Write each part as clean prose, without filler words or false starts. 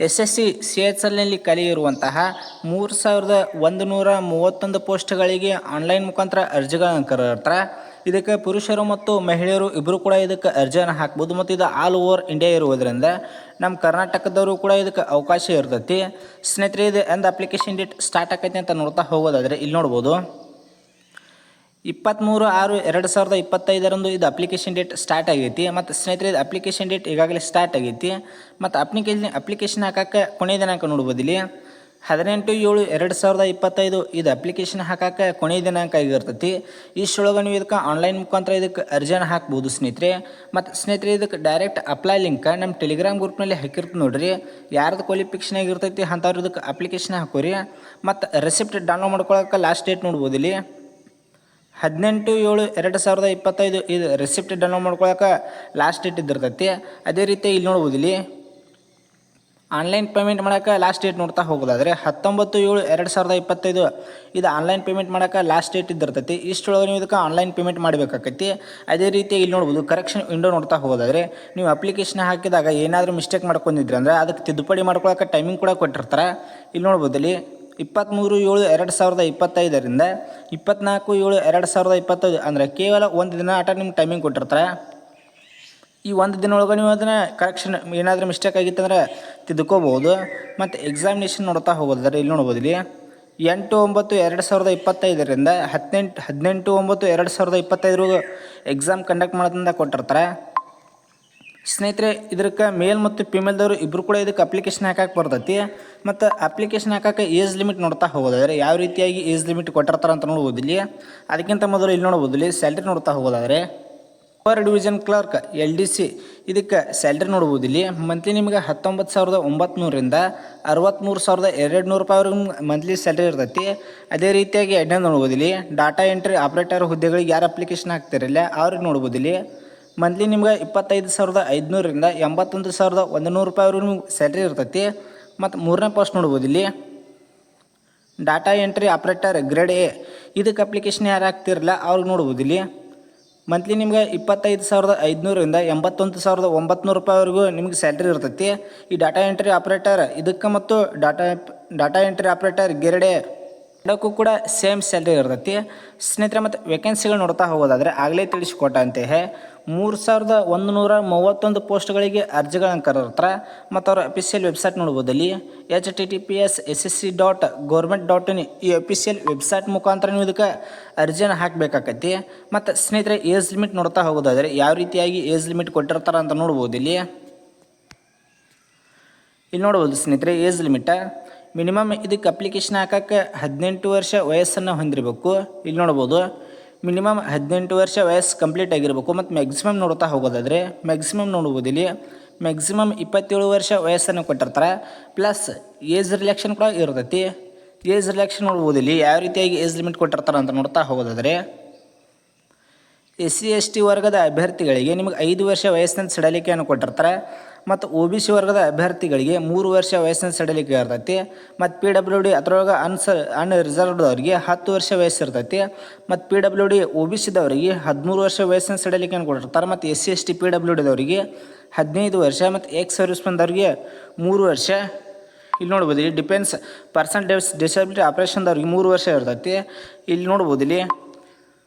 SSC CHLನಲ್ಲಿ ಖಾಲಿ ಇರುವಂತಹ 3131 ಪೋಸ್ಟ್ಗಳಿಗೆ online ಮುಖಾಂತರ ಅರ್ಜಿಗಳನ್ನು ಕರೆದಿರ್ತಾರೆ. ಇದಕ್ಕೆ ಪುರುಷರು ಮತ್ತು ಮಹಿಳೆಯರು ಇಬ್ಬರು ಕೂಡ ಇದಕ್ಕೆ ಅರ್ಜಿಯನ್ನು ಹಾಕ್ಬೋದು ಮತ್ತು ಇದು ಆಲ್ ಓವರ್ ಇಂಡಿಯಾ ಇರುವುದರಿಂದ ನಮ್ಮ ಕರ್ನಾಟಕದವರು ಕೂಡ ಇದಕ್ಕೆ ಅವಕಾಶ ಇರ್ತೈತಿ. ಸ್ನೇಹಿತರೆ, ಇದು ಎಂದ ಅಪ್ಲಿಕೇಶನ್ ಡೇಟ್ ಸ್ಟಾರ್ಟ್ ಆಕೈತಿ ಅಂತ ನೋಡ್ತಾ ಹೋಗೋದಾದರೆ ಇಲ್ಲಿ ನೋಡ್ಬೋದು 23/6/2025 ಇದು ಅಪ್ಲಿಕೇಶನ್ ಡೇಟ್ ಸ್ಟಾರ್ಟ್ ಆಗೈತಿ. ಮತ್ತು ಸ್ನೇಹಿತರೆ, ಇದು ಅಪ್ಲಿಕೇಶನ್ ಡೇಟ್ ಈಗಾಗಲೇ ಸ್ಟಾರ್ಟ್ ಆಗೈತಿ. ಮತ್ತು ಅಪ್ಲಿಕೇಶನ್ ಹಾಕೋಕ್ಕೆ ಕೊನೆಯ ದಿನಾಂಕ ನೋಡ್ಬೋದು ಇಲ್ಲಿ 18/7/2025 ಇದು ಅಪ್ಲಿಕೇಶನ್ ಹಾಕೋಕ್ಕೆ ಕೊನೆಯ ದಿನಾಂಕ ಆಗಿರ್ತೈತಿ. ಇಷ್ಟೊಳಗೆ ನೀವು ಇದಕ್ಕೆ ಆನ್ಲೈನ್ ಮುಖಾಂತರ ಇದಕ್ಕೆ ಅರ್ಜಿಯನ್ನು ಹಾಕ್ಬೋದು ಸ್ನೇಹಿತರೆ. ಮತ್ತು ಸ್ನೇಹಿತರೆ, ಇದಕ್ಕೆ ಡೈರೆಕ್ಟ್ ಅಪ್ಲೈ ಲಿಂಕ್ ನಮ್ಮ ಟೆಲಿಗ್ರಾಮ್ ಗ್ರೂಪ್ನಲ್ಲಿ ಹಾಕಿರ್ತೀನಿ ನೋಡ್ರಿ. ಯಾರ್ದು ಕ್ವಾಲಿಫಿಕೇಷನ್ ಆಗಿರ್ತೈತಿ ಅಂಥವ್ರು ಇದಕ್ಕೆ ಅಪ್ಲಿಕೇಶನ್ ಹಾಕೋರಿ. ಮತ್ತು ರೆಸಿಪ್ಟ್ ಡೌನ್ಲೋಡ್ ಮಾಡ್ಕೊಳ್ಳೋಕೆ ಲಾಸ್ಟ್ ಡೇಟ್ ನೋಡ್ಬೋದು ಇಲ್ಲಿ 18/7/2025 ಇದು ರೆಸಿಪ್ಟ್ ಡೌನ್ಲೋಡ್ ಮಾಡ್ಕೊಳ್ಳೋಕೆ ಲಾಸ್ಟ್ ಡೇಟ್ ಇದ್ದಿರ್ತೈತಿ. ಅದೇ ರೀತಿ ಇಲ್ಲಿ ನೋಡ್ಬೋದು ಇಲ್ಲಿ ಆನ್ಲೈನ್ ಪೇಮೆಂಟ್ ಮಾಡೋಕೆ ಲಾಸ್ಟ್ ಡೇಟ್ ನೋಡ್ತಾ ಹೋಗೋದಾದರೆ 19/7/2025 ಇದು ಆನ್ಲೈನ್ ಪೇಮೆಂಟ್ ಮಾಡೋಕೆ ಲಾಸ್ಟ್ ಡೇಟ್ ಇದ್ದಿರ್ತೈತಿ. ಇಷ್ಟೊಳಗೆ ನೀವು ಇದಕ್ಕೆ ಆನ್ಲೈನ್ ಪೇಮೆಂಟ್ ಮಾಡಬೇಕಾಗೈತಿ. ಅದೇ ರೀತಿ ಇಲ್ಲಿ ನೋಡ್ಬೋದು ಕರೆಕ್ಷನ್ ವಿಂಡೋ ನೋಡ್ತಾ ಹೋಗೋದಾದರೆ ನೀವು ಅಪ್ಲಿಕೇಶನ್ ಹಾಕಿದಾಗ ಏನಾದರೂ ಮಿಸ್ಟೇಕ್ ಮಾಡ್ಕೊಂಡಿದ್ರಿ ಅಂದರೆ ಅದಕ್ಕೆ ತಿದ್ದುಪಡಿ ಮಾಡ್ಕೊಳ್ಳೋಕೆ ಟೈಮಿಂಗ್ ಕೂಡ ಕೊಟ್ಟಿರ್ತಾರೆ. ಇಲ್ಲಿ ನೋಡ್ಬೋದು ಇಲ್ಲಿ 23/7/2025 24/7/2025 ಅಂದರೆ ಕೇವಲ ಒಂದು ದಿನ ಆಟ ನಿಮ್ಗೆ ಟೈಮಿಂಗ್ ಕೊಟ್ಟಿರ್ತಾರೆ. ಈ ಒಂದು ದಿನ ಒಳಗೆ ನೀವು ಅದನ್ನು ಕರೆಕ್ಷನ್ ಏನಾದರೂ ಮಿಸ್ಟೇಕ್ ಆಗಿತ್ತಂದ್ರೆ ತಿದ್ದುಕೋಬೋದು. ಮತ್ತು ಎಕ್ಸಾಮಿನೇಷನ್ ನೋಡ್ತಾ ಹೋಗೋದಾದ್ರೆ ಇಲ್ಲಿ ನೋಡ್ಬೋದು ಇಲ್ಲಿ 8/9/2025 18/9/2025 ಎಕ್ಸಾಮ್ ಕಂಡಕ್ಟ್ ಮಾಡೋದ್ರಿಂದ ಕೊಟ್ಟಿರ್ತಾರೆ. ಸ್ನೇಹಿತರೆ, ಇದಕ್ಕೆ ಮೇಲ್ ಮತ್ತು ಫಿಮೇಲ್ದವರು ಇಬ್ಬರು ಕೂಡ ಇದಕ್ಕೆ ಅಪ್ಲಿಕೇಶನ್ ಹಾಕಕ್ಕೆ ಬರ್ತೈತಿ. ಮತ್ತು ಅಪ್ಲಿಕೇಶನ್ ಹಾಕೋಕ್ಕೆ ಏಜ್ ಲಿಮಿಟ್ ನೋಡ್ತಾ ಹೋಗೋದಾದರೆ ಯಾವ ರೀತಿಯಾಗಿ ಏಜ್ ಲಿಮಿಟ್ ಕೊಟ್ಟಿರ್ತಾರೆ ಅಂತ ನೋಡ್ಬೋದು ಇಲ್ಲಿ. ಅದಕ್ಕಿಂತ ಮೊದಲು ಇಲ್ಲಿ ನೋಡ್ಬೋದು ಇಲ್ಲಿ ಸ್ಯಾಲ್ರಿ ನೋಡ್ತಾ ಹೋಗೋದಾದರೆ ಅಪ್ಪರ್ ಡಿವಿಷನ್ ಕ್ಲರ್ಕ್ LDC ಇದಕ್ಕೆ ಸ್ಯಾಲ್ರಿ ನೋಡ್ಬೋದು ಇಲ್ಲಿ ಮಂತ್ಲಿ ನಿಮಗೆ 19,900ರಿಂದ 63,200 ರೂಪಾಯಿವರೆಗೂ ಮಂತ್ಲಿ ಸ್ಯಾಲ್ರಿ ಇರ್ತೈತಿ. ಅದೇ ರೀತಿಯಾಗಿ ಎರಡನೇ ನೋಡ್ಬೋದು ಇಲ್ಲಿ ಡಾಟಾ ಎಂಟ್ರಿ ಆಪ್ರೇಟರ್ ಹುದ್ದೆಗಳಿಗೆ ಯಾರು ಅಪ್ಲಿಕೇಶನ್ ಹಾಕ್ತಿರಲ್ಲ ಅವ್ರಿಗೆ ನೋಡ್ಬೋದು ಇಲ್ಲಿ ಮಂತ್ಲಿ ನಿಮ್ಗೆ 25,500ರಿಂದ 81,100 ರೂಪಾಯಿವರೆಗೂ ನಿಮ್ಗೆ ಸ್ಯಾಲ್ರಿ ಇರ್ತೈತಿ. ಮತ್ತು ಮೂರನೇ ಪೋಸ್ಟ್ ನೋಡ್ಬೋದು ಇಲ್ಲಿ data entry operator grade A ಇದಕ್ಕೆ ಅಪ್ಲಿಕೇಶನ್ ಯಾರು ಹಾಕ್ತಿರಲ್ಲ ಅವ್ರಿಗೆ ನೋಡ್ಬೋದು ಇಲ್ಲಿ ಮಂತ್ಲಿ ನಿಮ್ಗೆ 25,500ರಿಂದ 81,900 ರೂಪಾಯಿವರೆಗೂ ನಿಮ್ಗೆ ಸ್ಯಾಲ್ರಿ ಇರ್ತೈತಿ. ಈ ಡಾಟಾ ಎಂಟ್ರಿ ಆಪ್ರೇಟರ್ ಇದಕ್ಕೆ ಮತ್ತು data entry operator grade A ಎರಡಕ್ಕೂ ಕೂಡ ಸೇಮ್ ಸ್ಯಾಲ್ರಿ ಇರ್ತೈತಿ ಸ್ನೇಹಿತರೆ. ಮತ್ತು ವೇಕೆನ್ಸಿಗಳು ನೋಡ್ತಾ ಹೋಗೋದಾದರೆ ಆಗಲೇ ತಿಳಿಸಿಕೊಟ್ಟಂತೆ 3,131 ಪೋಸ್ಟ್ಗಳಿಗೆ ಅರ್ಜಿಗಳನ್ನು ಕರೆದಿರ್ತಾರೆ. ಮತ್ತು ಅವರ ಅಫಿಷಿಯಲ್ ವೆಬ್ಸೈಟ್ ನೋಡ್ಬೋದು ಅಲ್ಲಿ https://ssc.government.in ಈ ಅಫಿಷಿಯಲ್ ವೆಬ್ಸೈಟ್ ಮುಖಾಂತರ ನೀವು ಇದಕ್ಕೆ ಅರ್ಜಿಯನ್ನು ಹಾಕಬೇಕಾಗತ್ತೆ. ಮತ್ತು ಸ್ನೇಹಿತರೆ, ಏಜ್ ಲಿಮಿಟ್ ನೋಡ್ತಾ ಹೋಗೋದಾದರೆ ಯಾವ ರೀತಿಯಾಗಿ ಏಜ್ ಲಿಮಿಟ್ ಕೊಟ್ಟಿರ್ತಾರೆ ಅಂತ ನೋಡ್ಬೋದು ಇಲ್ಲಿ ನೋಡ್ಬೋದು ಸ್ನೇಹಿತರೆ. ಏಜ್ ಲಿಮಿಟ ಮಿನಿಮಮ್ ಇದಕ್ಕೆ ಅಪ್ಲಿಕೇಶನ್ ಹಾಕೋಕ್ಕೆ 18 ವರ್ಷ ವಯಸ್ಸನ್ನು ಹೊಂದಿರಬೇಕು. ಇಲ್ಲಿ ನೋಡ್ಬೋದು ಮಿನಿಮಮ್ 18 ವರ್ಷ ವಯಸ್ಸು ಕಂಪ್ಲೀಟ್ ಆಗಿರಬೇಕು. ಮತ್ತು ಮ್ಯಾಕ್ಸಿಮಮ್ ನೋಡ್ತಾ ಹೋಗೋದಾದರೆ ಮ್ಯಾಕ್ಸಿಮಮ್ ನೋಡ್ಬೋದು ಇಲ್ಲಿ ಮ್ಯಾಕ್ಸಿಮಮ್ 27 ವರ್ಷ ವಯಸ್ಸನ್ನು ಕೊಟ್ಟಿರ್ತಾರೆ. ಪ್ಲಸ್ ಏಜ್ ರಿಲ್ಯಾಕ್ಷನ್ ಕೂಡ ಇರ್ತೈತಿ. ಏಜ್ ರಿಲ್ಯಾಕ್ಷನ್ ನೋಡ್ಬೋದು ಇಲ್ಲಿ ಯಾವ ರೀತಿಯಾಗಿ ಏಜ್ ಲಿಮಿಟ್ ಕೊಟ್ಟಿರ್ತಾರೆ ಅಂತ ನೋಡ್ತಾ ಹೋಗೋದಾದರೆ SC ST ವರ್ಗದ ಅಭ್ಯರ್ಥಿಗಳಿಗೆ ನಿಮಗೆ 5 ವರ್ಷ ವಯಸ್ಸಿನ ಸಡಿಲಿಕೆಯನ್ನು ಕೊಟ್ಟಿರ್ತಾರೆ. ಮತ್ತು OBC ವರ್ಗದ ಅಭ್ಯರ್ಥಿಗಳಿಗೆ 3 ವರ್ಷ ವಯಸ್ಸಿನ ಸಡಿಲಿಕೆ ಇರ್ತೈತಿ. ಮತ್ತು PWD ಅದರೊಳಗೆ ಅನ್ರಿಸರ್ವ್ಡ್ದವ್ರಿಗೆ 10 ವರ್ಷ ವಯಸ್ಸು ಇರ್ತೈತಿ. ಮತ್ತು PWD OBCದವರಿಗೆ 13 ವರ್ಷ ವಯಸ್ಸಿನ ಸಡಿಲಿಕೆಯನ್ನು ಕೊಟ್ಟಿರ್ತಾರೆ. ಮತ್ತು SC ST PWDದವರಿಗೆ 15 ವರ್ಷ. ಮತ್ತು ಎಕ್ಸ್ ಸರ್ವಿಸ್ ಮೆನ್ದವ್ರಿಗೆ 3 ವರ್ಷ. ಇಲ್ಲಿ ನೋಡ್ಬೋದು ಇಲ್ಲಿ ಡಿಫೆನ್ಸ್ ಪರ್ಸನ್ ಡಿಸಬಿಲಿಟಿ ಆಪ್ರೇಷನ್ದವ್ರಿಗೆ 3 ವರ್ಷ ಇರ್ತೈತಿ. ಇಲ್ಲಿ ನೋಡ್ಬೋದು ಇಲ್ಲಿ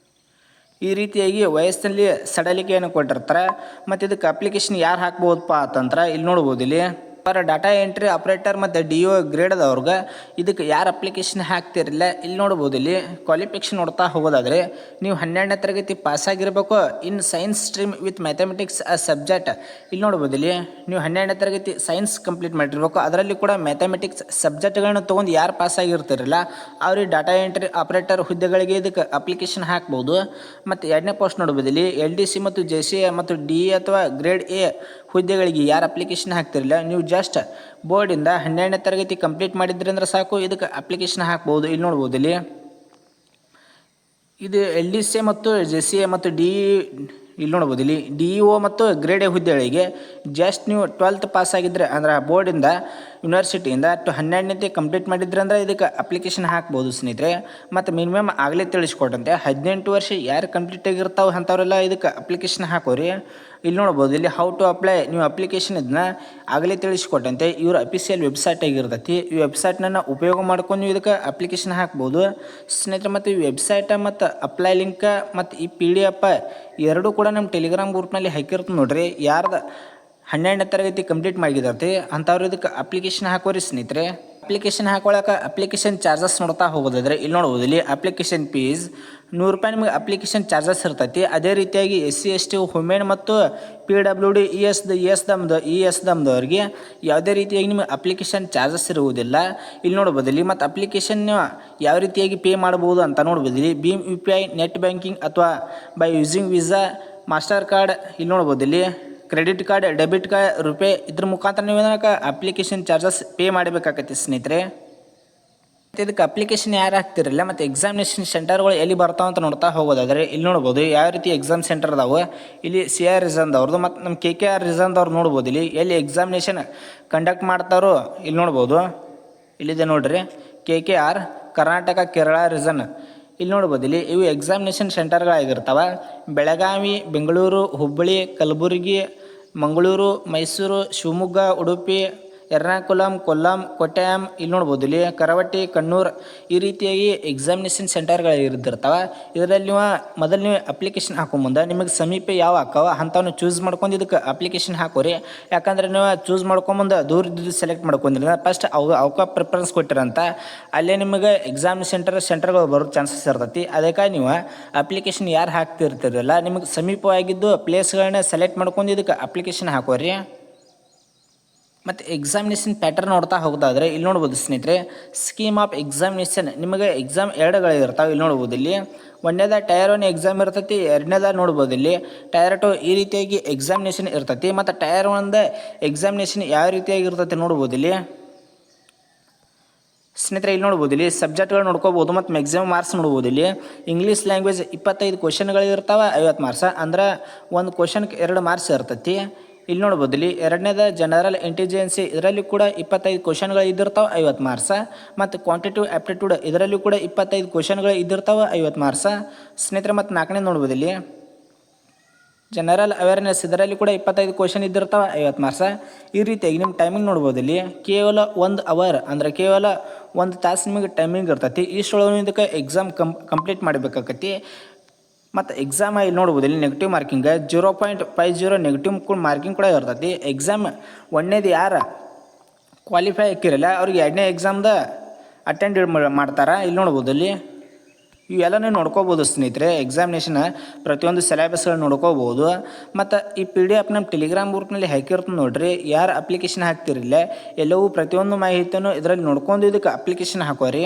ಈ ರೀತಿಯಾಗಿ ವಯಸ್ಸಿನಲ್ಲಿ ಸಡಿಲಿಕೆಯನ್ನು ಕೊಟ್ಟಿರ್ತಾರೆ. ಮತ್ತು ಇದಕ್ಕೆ ಅಪ್ಲಿಕೇಶನ್ ಯಾರು ಹಾಕ್ಬೋದಪ್ಪ ಅಂತಂದ್ರೆ ಇಲ್ಲಿ ನೋಡ್ಬೋದು ಇಲ್ಲಿ ಪರ್ ಡಾಟಾ ಎಂಟ್ರಿ ಆಪ್ರೇಟರ್ ಮತ್ತು DO ಗ್ರೇಡ್ದವ್ರಿಗೆ ಇದಕ್ಕೆ ಯಾರು ಅಪ್ಲಿಕೇಶನ್ ಹಾಕ್ತಿರಲಿಲ್ಲ ಇಲ್ಲಿ ನೋಡ್ಬೋದು ಇಲ್ಲಿ ಕ್ವಾಲಿಫಿಕೇಷನ್ ನೋಡ್ತಾ ಹೋಗೋದಾದರೆ ನೀವು 12ನೇ ತರಗತಿ ಪಾಸಾಗಿರಬೇಕು in science stream with mathematics subject. ಇಲ್ಲಿ ನೋಡ್ಬೋದು ಇಲ್ಲಿ ನೀವು 12ನೇ ತರಗತಿ ಸೈನ್ಸ್ ಕಂಪ್ಲೀಟ್ ಮಾಡಿರಬೇಕು. ಅದರಲ್ಲಿ ಕೂಡ ಮ್ಯಾಥಮೆಟಿಕ್ಸ್ ಸಬ್ಜೆಕ್ಟ್ಗಳನ್ನ ತೊಗೊಂಡು ಯಾರು ಪಾಸಾಗಿರ್ತಿರಲ್ಲ ಅವ್ರಿಗೆ ಡಾಟಾ ಎಂಟ್ರಿ ಆಪ್ರೇಟರ್ ಹುದ್ದೆಗಳಿಗೆ ಇದಕ್ಕೆ ಅಪ್ಲಿಕೇಶನ್ ಹಾಕ್ಬೋದು. ಮತ್ತು ಎರಡನೇ ಪೋಸ್ಟ್ ನೋಡ್ಬೋದು ಇಲ್ಲಿ LDC ಮತ್ತು JCA ಮತ್ತು DE ಅಥವಾ ಗ್ರೇಡ್ A ಹುದ್ದೆಗಳಿಗೆ ಯಾರು ಅಪ್ಲಿಕೇಶನ್ ಹಾಕ್ತಿರಲಿಲ್ಲ ನೀವು ಜಸ್ಟ್ ಬೋರ್ಡಿಂದ 12ನೇ ತರಗತಿ ಕಂಪ್ಲೀಟ್ ಮಾಡಿದ್ರಿ ಅಂದ್ರೆ ಸಾಕು ಇದಕ್ಕೆ ಅಪ್ಲಿಕೇಶನ್ ಹಾಕ್ಬೋದು. ಇಲ್ಲಿ ನೋಡ್ಬೋದು ಇಲ್ಲಿ ಇದು LDC ಮತ್ತು JCA ಮತ್ತು DE ಇಲ್ಲಿ ನೋಡ್ಬೋದು ಇಲ್ಲಿ DEO ಮತ್ತು ಗ್ರೇಡ್ A ಹುದ್ದೆಗಳಿಗೆ ಜಸ್ಟ್ ನೀವು 12th ಪಾಸ್ ಆಗಿದ್ದರೆ ಅಂದ್ರೆ ಬೋರ್ಡಿಂದ ಯೂನಿವರ್ಸಿಟಿಯಿಂದ 12ನೇತೆ ಕಂಪ್ಲೀಟ್ ಮಾಡಿದ್ರಿ ಅಂದ್ರೆ ಇದಕ್ಕೆ ಅಪ್ಲಿಕೇಶನ್ ಹಾಕ್ಬೋದು ಸ್ನೇಹಿತರೆ. ಮತ್ತು ಮಿನಿಮಮ್ ಆಗಲೇ ತಿಳಿಸ್ಕೊಟ್ಟಂತೆ 18 ವರ್ಷ ಯಾರು ಕಂಪ್ಲೀಟ್ ಆಗಿರ್ತಾವೆ ಅಂಥವರೆಲ್ಲ ಇದಕ್ಕೆ ಅಪ್ಲಿಕೇಶನ್ ಹಾಕೋರಿ. ಇಲ್ಲಿ ನೋಡ್ಬೋದು, ಇಲ್ಲಿ ಹೌ ಟು ಅಪ್ಲೈ ನೀವು ಅಪ್ಲಿಕೇಶನ್ ಇದನ್ನ ಆಗಲೇ ತಿಳಿಸ್ಕೊಟ್ಟಂತೆ ಇವ್ರ ಅಫಿಷಿಯಲ್ ವೆಬ್ಸೈಟ್ ಆಗಿರ್ತೈತಿ. ಈ ವೆಬ್ಸೈಟ್ನ ಉಪಯೋಗ ಮಾಡ್ಕೊಂಡು ನೀವು ಇದಕ್ಕೆ ಅಪ್ಲಿಕೇಶನ್ ಹಾಕ್ಬೋದು ಸ್ನೇಹಿತರೆ. ಮತ್ತು ಈ ವೆಬ್ಸೈಟ ಮತ್ತು ಅಪ್ಲೈ ಲಿಂಕ್ ಮತ್ತು ಈ PDF ಎರಡೂ ಕೂಡ ನಮ್ಮ ಟೆಲಿಗ್ರಾಮ್ ಗ್ರೂಪ್ನಲ್ಲಿ ಹಾಕಿರ್ತೀನಿ ನೋಡ್ರಿ. ಯಾರ್ದು 12ನೇ ತರಗತಿ ಕಂಪ್ಲೀಟ್ ಮಾಡಿದೈತಿ ಅಂಥವ್ರು ಇದಕ್ಕೆ ಅಪ್ಲಿಕೇಶನ್ ಹಾಕೋರಿ ಸ್ನೇಹಿತರೆ. ಅಪ್ಲಿಕೇಶನ್ ಹಾಕೊಳ್ಳೋಕೆ ಅಪ್ಲಿಕೇಶನ್ ಚಾರ್ಜಸ್ ನೋಡ್ತಾ ಹೋಗೋದಾದ್ರೆ ಇಲ್ಲಿ ನೋಡ್ಬೋದು, ಇಲ್ಲಿ ಅಪ್ಲಿಕೇಶನ್ ಫೀಸ್ ₹100 ನಿಮಗೆ ಅಪ್ಲಿಕೇಶನ್ ಚಾರ್ಜಸ್ ಇರ್ತೈತಿ. ಅದೇ ರೀತಿಯಾಗಿ SC ST ವುಮೆನ್ ಮತ್ತು PWD ES ದಮ್ದವ್ರಿಗೆ ಯಾವುದೇ ರೀತಿಯಾಗಿ ನಿಮಗೆ ಅಪ್ಲಿಕೇಶನ್ ಚಾರ್ಜಸ್ ಇರುವುದಿಲ್ಲ. ಇಲ್ಲಿ ನೋಡ್ಬೋದು, ಇಲ್ಲಿ ಮತ್ತು ಅಪ್ಲಿಕೇಶನ್ ಯಾವ ರೀತಿಯಾಗಿ ಪೇ ಮಾಡ್ಬೋದು ಅಂತ ನೋಡ್ಬೋದು. ಇಲ್ಲಿ ಭೀಮ್ UPI ನೆಟ್ ಬ್ಯಾಂಕಿಂಗ್ ಅಥವಾ by using visa master card, ಇಲ್ಲಿ ನೋಡ್ಬೋದು ಇಲ್ಲಿ credit card debit card RuPay ಇದ್ರ ಮುಖಾಂತರ ನೀವು ಅಪ್ಲಿಕೇಶನ್ ಚಾರ್ಜಸ್ ಪೇ ಮಾಡಬೇಕಾಗತ್ತೆ ಸ್ನೇಹಿತರೆ. ಮತ್ತು ಇದಕ್ಕೆ ಅಪ್ಲಿಕೇಶನ್ ಯಾರು ಹಾಕ್ತಿರಲ್ಲ ಮತ್ತು ಎಕ್ಸಾಮಿನೇಷನ್ ಸೆಂಟರ್ಗಳು ಎಲ್ಲಿ ಬರ್ತಾವೆ ಅಂತ ನೋಡ್ತಾ ಹೋಗೋದಾದರೆ ಇಲ್ಲಿ ನೋಡ್ಬೋದು ಯಾವ ರೀತಿ ಎಕ್ಸಾಮ್ ಸೆಂಟರ್ ಅದಾವೆ. ಇಲ್ಲಿ CR ರಿಸನ್ದವ್ರದ್ದು ಮತ್ತು ನಮ್ಮ KKR ರಿಸನ್ದವ್ರು ನೋಡ್ಬೋದು. ಇಲ್ಲಿ ಎಲ್ಲಿ ಎಕ್ಸಾಮಿನೇಷನ್ ಕಂಡಕ್ಟ್ ಮಾಡ್ತಾರೋ ಇಲ್ಲಿ ನೋಡ್ಬೋದು, ಇಲ್ಲಿದೆ ನೋಡ್ರಿ KKR ಕರ್ನಾಟಕ ಕೇರಳ ರೀಸನ್. ಇಲ್ಲಿ ನೋಡ್ಬೋದು, ಇಲ್ಲಿ ಇವು ಎಕ್ಸಾಮಿನೇಷನ್ ಸೆಂಟರ್ಗಳಾಗಿರ್ತಾವೆ. ಬೆಳಗಾವಿ, ಬೆಂಗಳೂರು, ಹುಬ್ಬಳ್ಳಿ, ಕಲಬುರಗಿ, ಮಂಗಳೂರು, ಮೈಸೂರು, ಶಿವಮೊಗ್ಗ, ಉಡುಪಿ, ಎರ್ನಾಕುಲಂ, ಕೊಲ್ಲಂ, ಕೊಟ್ಟಾಯಂ, ಇಲ್ಲಿ ನೋಡ್ಬೋದು ಇಲ್ಲಿ ಕರವಟ್ಟಿ, ಕಣ್ಣೂರು, ಈ ರೀತಿಯಾಗಿ ಎಕ್ಸಾಮಿನೇಷನ್ ಸೆಂಟರ್ಗಳಿರ್ತಿರ್ತಾವೆ. ಇದರಲ್ಲಿ ನೀವು ಅಪ್ಲಿಕೇಶನ್ ಹಾಕೋ ಮುಂದೆ ನಿಮಗೆ ಸಮೀಪ ಯಾವ ಹಾಕವ ಅಂಥವ್ನು ಚೂಸ್ ಮಾಡ್ಕೊಂಡು ಇದಕ್ಕೆ ಅಪ್ಲಿಕೇಶನ್ ಹಾಕೋರಿ. ಯಾಕಂದರೆ ನೀವು ಚೂಸ್ ಮಾಡ್ಕೊಂಬಂದು ದೂರ ಇದ್ದು ಸೆಲೆಕ್ಟ್ ಮಾಡ್ಕೊಂಡಿರ ಫಸ್ಟ್ ಅವಕ್ಕೆ ಪ್ರಿಫರೆನ್ಸ್ ಕೊಟ್ಟಿರಂತ ಅಲ್ಲೇ ನಿಮಗೆ ಸೆಂಟರ್ಗಳು ಬರೋ ಚಾನ್ಸಸ್ ಇರ್ತೈತಿ. ಅದಕ್ಕೆ ನೀವು ಅಪ್ಲಿಕೇಶನ್ ಯಾರು ಹಾಕ್ತಿರ್ತಿರಲ್ಲ ನಿಮಗೆ ಸಮೀಪವಾಗಿದ್ದು ಪ್ಲೇಸ್ಗಳನ್ನ ಸೆಲೆಕ್ಟ್ ಮಾಡ್ಕೊಂಡು ಇದಕ್ಕೆ ಅಪ್ಲಿಕೇಶನ್ ಹಾಕೋರಿ. ಮತ್ತು ಎಕ್ಸಾಮಿನೇಷನ್ ಪ್ಯಾಟರ್ನ್ ನೋಡ್ತಾ ಹೋಗೋದಾದರೆ ಇಲ್ಲಿ ನೋಡ್ಬೋದು ಸ್ನೇಹಿತರೆ, ಸ್ಕೀಮ್ ಆಫ್ ಎಕ್ಸಾಮಿನೇಷನ್ ನಿಮಗೆ ಎಕ್ಸಾಮ್ ಎರಡುಗಳಿರ್ತಾವೆ. ಇಲ್ಲಿ ನೋಡ್ಬೋದು, ಇಲ್ಲಿ ಒಂದನೇದ ಟೈರ್ 1 ಎಕ್ಸಾಮ್ ಇರ್ತೈತಿ, ಎರಡನೇದ ನೋಡ್ಬೋದು ಇಲ್ಲಿ ಟೈರ್ 2 ಈ ರೀತಿಯಾಗಿ ಎಕ್ಸಾಮಿನೇಷನ್ ಇರ್ತೈತಿ. ಮತ್ತು ಟೈರ್ 1 ಎಕ್ಸಾಮಿನೇಷನ್ ಯಾವ ರೀತಿಯಾಗಿ ಇರ್ತೈತಿ ನೋಡ್ಬೋದು ಇಲ್ಲಿ ಸ್ನೇಹಿತರೆ. ಇಲ್ಲಿ ನೋಡ್ಬೋದು, ಇಲ್ಲಿ ಸಬ್ಜೆಕ್ಟ್ಗಳು ನೋಡ್ಕೋಬೋದು ಮತ್ತು ಮ್ಯಾಕ್ಸಿಮಮ್ ಮಾರ್ಕ್ಸ್ ನೋಡ್ಬೋದು. ಇಲ್ಲಿ ಇಂಗ್ಲೀಷ್ ಲ್ಯಾಂಗ್ವೇಜ್ 25 ಕ್ವಶನ್ಗಳು ಇರ್ತಾವೆ, 50 ಮಾರ್ಕ್ಸ್, ಅಂದ್ರೆ ಒಂದು ಕ್ವಶನ್ಗೆ 2 ಮಾರ್ಕ್ಸ್ ಇರ್ತೈತಿ. ಇಲ್ಲಿ ನೋಡ್ಬೋದು, ಇಲ್ಲಿ ಎರಡನೇದ ಜನರಲ್ ಇಂಟೆಲಿಜೆನ್ಸಿ, ಇದರಲ್ಲಿ ಕೂಡ 25 ಕ್ವಶನ್ಗಳು ಇದ್ದಿರ್ತಾವೆ, 50 ಮಾರ್ಕ್ಸ್. ಮತ್ತು ಕ್ವಾಂಟಿಟಿವ್ ಆಪ್ಟಿಟ್ಯೂಡ್ ಇದರಲ್ಲಿ ಕೂಡ 25 ಕ್ವಶನ್ಗಳು ಇದ್ದಿರ್ತಾವೆ, 50 ಮಾರ್ಕ್ಸ್ ಸ್ನೇಹಿತರೆ. ಮತ್ತು 4ನೇ ನೋಡ್ಬೋದು, ಇಲ್ಲಿ ಜನರಲ್ ಅವೇರ್ನೆಸ್ ಇದರಲ್ಲಿ ಕೂಡ 25 ಕ್ವಶನ್ ಇದ್ದಿರ್ತಾವೆ, 50 ಮಾರ್ಕ್ಸ್. ಈ ರೀತಿಯಾಗಿ ನಿಮ್ಮ ಟೈಮಿಂಗ್ ನೋಡ್ಬೋದು, ಇಲ್ಲಿ ಕೇವಲ 1 ಅವರ್ ಅಂದರೆ ಕೇವಲ 1 ತಾಸು ನಿಮಗೆ ಟೈಮಿಂಗ್ ಇರ್ತೈತಿ. ಇಷ್ಟೊಳಗೆ ಇದಕ್ಕೆ ಎಕ್ಸಾಮ್ ಕಂಪ್ಲೀಟ್ ಮಾಡಬೇಕಾಗತಿ. ಮತ್ತು ಎಕ್ಸಾಮ್ ಇಲ್ಲಿ ನೋಡ್ಬೋದು, ಇಲ್ಲಿ ನೆಗೆಟಿವ್ ಮಾರ್ಕಿಂಗ್ 0.50 ನೆಗೆಟಿವ್ ಮಾರ್ಕಿಂಗ್ ಕೂಡ ಇರ್ತೈತಿ. ಎಕ್ಸಾಮ್ ಒಂದನೇದು ಯಾರು ಕ್ವಾಲಿಫೈ ಆಗಿರಲ್ಲ ಅವ್ರಿಗೆ 2ನೇ ಎಕ್ಸಾಮ್ದ ಅಟೆಂಡ್ ಮಾಡ್ತಾರೆ. ಇಲ್ಲಿ ನೋಡ್ಬೋದು, ಇಲ್ಲಿ ಇವೆಲ್ಲನೂ ನೋಡ್ಕೋಬೋದು ಸ್ನೇಹಿತರೆ. ಎಕ್ಸಾಮಿನೇಷನ್ ಪ್ರತಿಯೊಂದು ಸಿಲೆಬಸ್ಗಳು ನೋಡ್ಕೋಬೋದು. ಮತ್ತು ಈ PDF ನಮ್ಮ ಟೆಲಿಗ್ರಾಮ್ ಗ್ರೂಪ್ನಲ್ಲಿ ಹಾಕಿರ್ತೀನಿ ನೋಡ್ರಿ. ಯಾರು ಅಪ್ಲಿಕೇಶನ್ ಹಾಕ್ತಿರಲಿಲ್ಲ ಎಲ್ಲವೂ ಪ್ರತಿಯೊಂದು ಮಾಹಿತಿಯನ್ನು ಇದರಲ್ಲಿ ನೋಡ್ಕೊಂಡು ಇದಕ್ಕೆ ಅಪ್ಲಿಕೇಶನ್ ಹಾಕೋರಿ.